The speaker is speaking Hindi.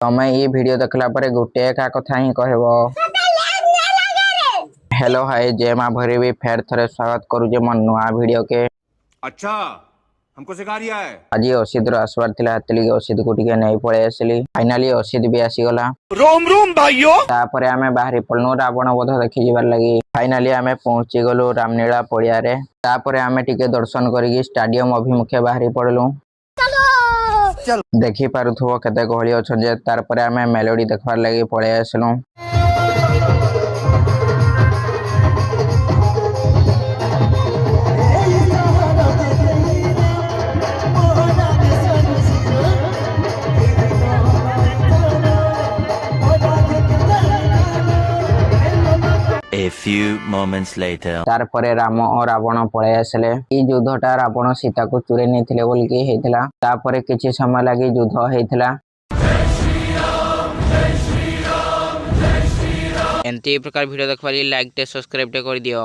तमे ये वीडियो देखला पर गोटे एका कथा ही कहबो। हेलो हाय जय मां भरी भी फेर थरे स्वागत करू जे मन नुआ वीडियो के। अच्छा हमको सिखा रिया है। आज असित आसबार थिला हतली असित को टिके नहीं पळे आसली। फाइनली असित भी आसी गला। रोम रोम भाइयों। तापरे आमे बाहरी पळनो रावण वध देखि जिबार लागि। फाइनली आमे पहुंची गलो रामनीला पड़िया रे। तापरे आमे टिके दर्शन करिकि स्टेडियम अभिमुखे बाहरी पड़लु। देखि पारुथबो केते गहळी अछन जे तार परे आमे मेलोडी देखबार लागि पळे आसलु। A few moments later. तार परे राम और रावण पळे आसले। ई युद्धटा रावण सीता को चुरे नेथिले बोल के हेतिला। तापरे किछि समय लागि युद्ध हेतिला। एंती प्रकार वीडियो देखबाली लाइक टे सब्सक्राइब टे कर दियो।